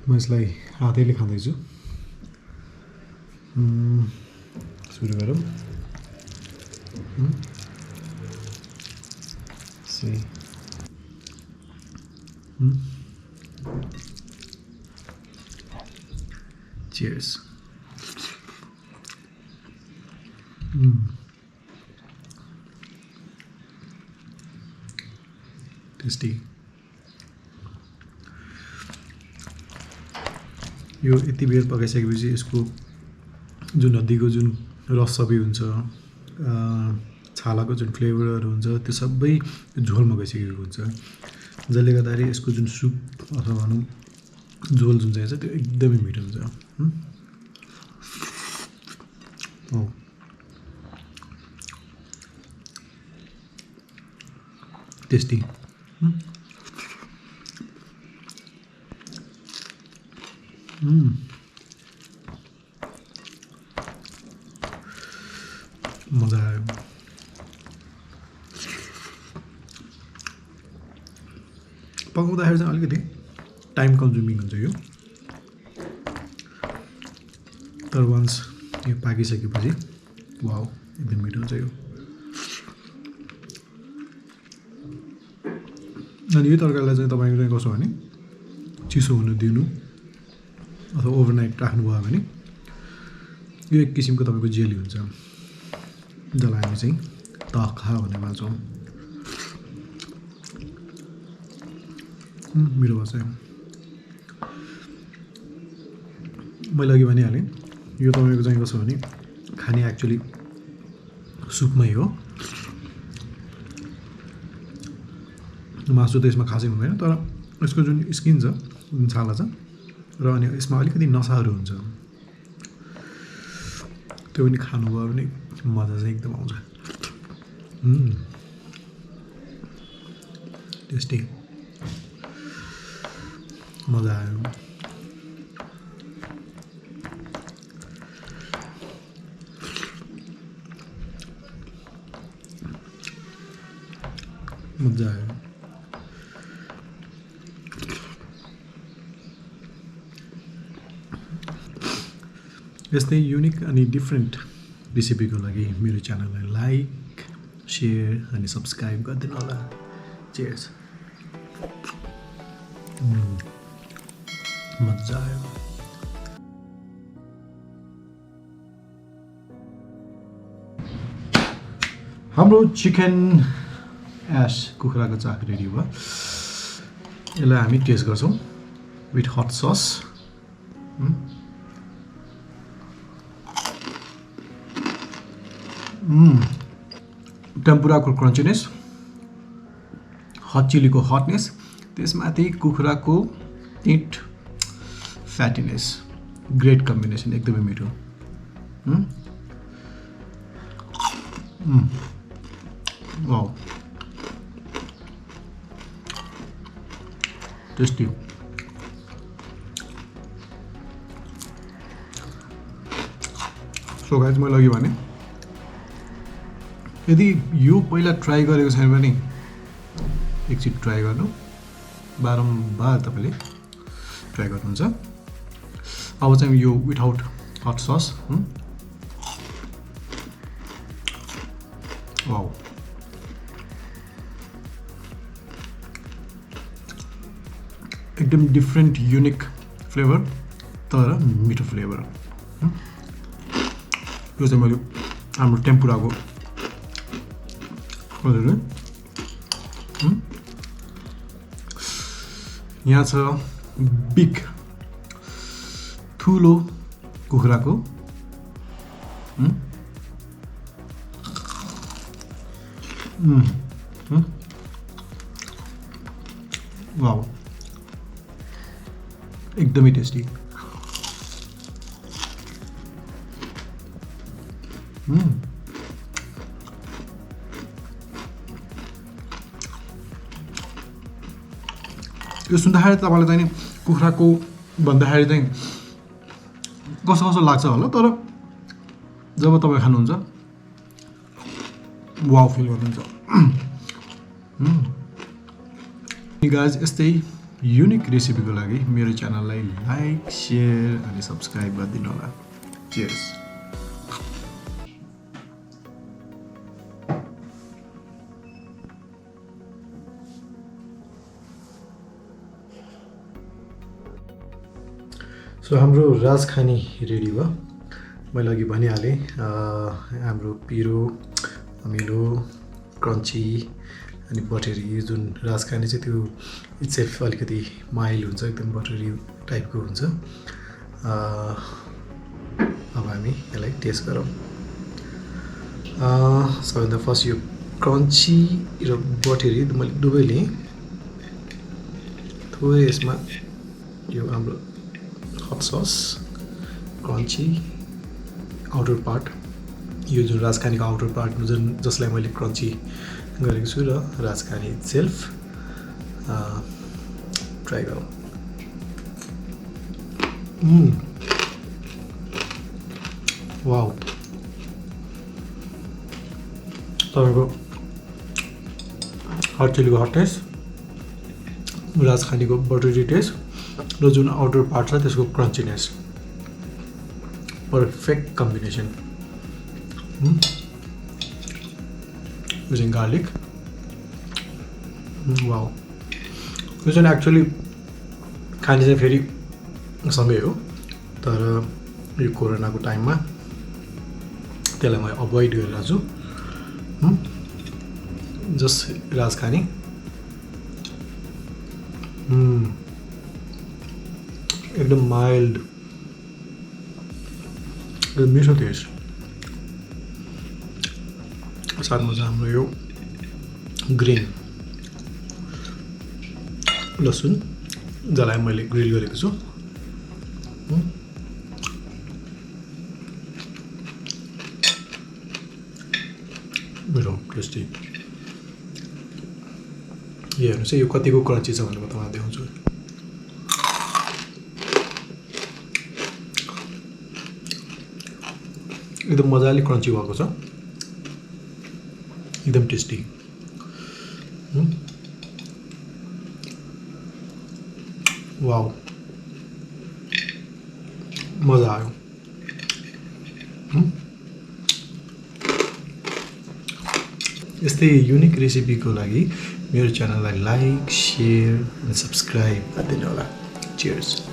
म यसलाई हातैले खाँदैछु। सुरु गरौँ। See. Cheers. Tasty. यो यति बेर पकाइसकेपछि यसको जुन हड्डीको जुन रस सबै हुन्छ, छालाको जुन फ्लेभरहरू हुन्छ त्यो सबै झोलमा गइसकेको हुन्छ, जसले गर्दाखेरि यसको जुन सुप अथवा भनौँ झोल जुन चाहिँ छ त्यो एकदमै मिठो हुन्छ। टेस्टी। मजा आयो। पकाउँदाखेरि चाहिँ अलिकति टाइम कन्ज्युमिङ हुन्छ यो, तर वान्स यो पाकिसकेपछि वाउ एकदम मिठो हुन्छ यो। अनि यो तरकारीलाई चाहिँ तपाईँको चाहिँ कसो भने चिसो हुनु दिनु अथवा ओभरनाइट राख्नुभयो भने यो एक किसिमको तपाईँको जेली हुन्छ, जसलाई हामी चाहिँ तखा भन्ने भन्छौँ। मिठो भन्छ। मैले अघि भनिहालेँ यो तपाईँको चाहिँ कसो भने खाने एक्चुअली सुपमै हो, मासु त यसमा खासै हुँदैन, तर यसको जुन स्किन छ, जुन छाला छ, र अनि यसमा अलिकति नसाहरू हुन्छ, त्यो पनि खानुभयो भने मजा चाहिँ एकदम आउँछ। टेस्टी। मजा आयो। मजा आयो। यस्तै युनिक अनि डिफ्रेन्ट रेसिपीको लागि मेरो च्यानललाई लाइक, सेयर अनि सब्सक्राइब गरिदिनु होला। चेयर्स। मजा आयो। हाम्रो चिकन एस कुखुराको चाक रेडी भयो। यसलाई हामी टेस्ट गर्छौँ विथ हट सस। टेम्पुराको क्रन्चीनेस, हट चिलीको हटनेस, त्यसमाथि कुखुराको टिट फ्याटिनेस, ग्रेट कम्बिनेसन, एकदमै मिठो। Wow, tasty. सो गाइज, मैले अघि भने यदि यो पहिला ट्राई गरेको छैन भने एकचोटि ट्राई गर्नु, बारम्बार तपाईँले ट्राई गर्नुहुन्छ। अब चाहिँ यो विथआउट हट सस। वाउ, एकदम डिफ्रेन्ट युनिक फ्लेभर, तर मिठो फ्लेभर। यो चाहिँ मैले हाम्रो टेम्पुराको यहाँ छ बिग ठुलो कुखुराको वाउ, एकदमै टेस्टी। यो सुन्दाखेरि तपाईँलाई चाहिँ कुखुराको भन्दाखेरि चाहिँ कस्तो कस्तो लाग्छ होला, तर जब तपाईँ खानुहुन्छ वाउ फिल गर्नुहुन्छ। गाइज, यस्तै युनिक रेसिपीको लागि मेरो च्यानललाई लाइक शेयर अनि सब्स्क्राइब गरिदिनु होला चियर्स सो हाम्रो राजखानी रेडी भयो मैले अघि भनिहालेँ हाम्रो पिरो अमिलो क्रन्ची अनि बटरी जुन राजखानी चाहिँ त्यो इट्सेल्फ अलिकति माइल्ड हुन्छ एकदम बटरी टाइपको हुन्छ अब हामी यसलाई टेस्ट गरौँ सबैभन्दा फर्स्ट यो क्रन्ची र बटरी मैले दुवै लिएँ थोरै यसमा यो हाम्रो hot sauce crunchy outer part यो जुन राजखानीको आउटर पार्ट जुन जसलाई मैले क्रन्ची गरेको छु र राजखानी सेल्फ ट्राई गरौँ वाउ तपाईँको हट चिलीको हट टेस्ट राजखानीको बटरी टेस्ट र जुन आउटर पार्ट छ त्यसको crunchiness perfect combination using garlic wow यो चाहिँ एक्चुअली खाने चाहिँ फेरि सँगै हो तर यो कोरोनाको टाइममा त्यसलाई म अभोइड गरिरहेको छु जस्ट राजखानी एकदम माइल्ड एकदम मिठो टेस्ट साथमा चाहिँ हाम्रो यो ग्रिन लसुन जसलाई मैले ग्रिल गरेको छु मिठो टेस्टी यो हेर्नुहोस् है यो कतिको क्रन्ची छ भनेर म तपाईँलाई देखाउँछु एकदम मजाले क्रन्ची भएको छ एकदम टेस्टी वाउ मजा आयो यस्तै युनिक रेसिपीको लागि मेरो च्यानललाई लाइक शेयर अनि सब्स्क्राइब गरिदिनु होला चियर्स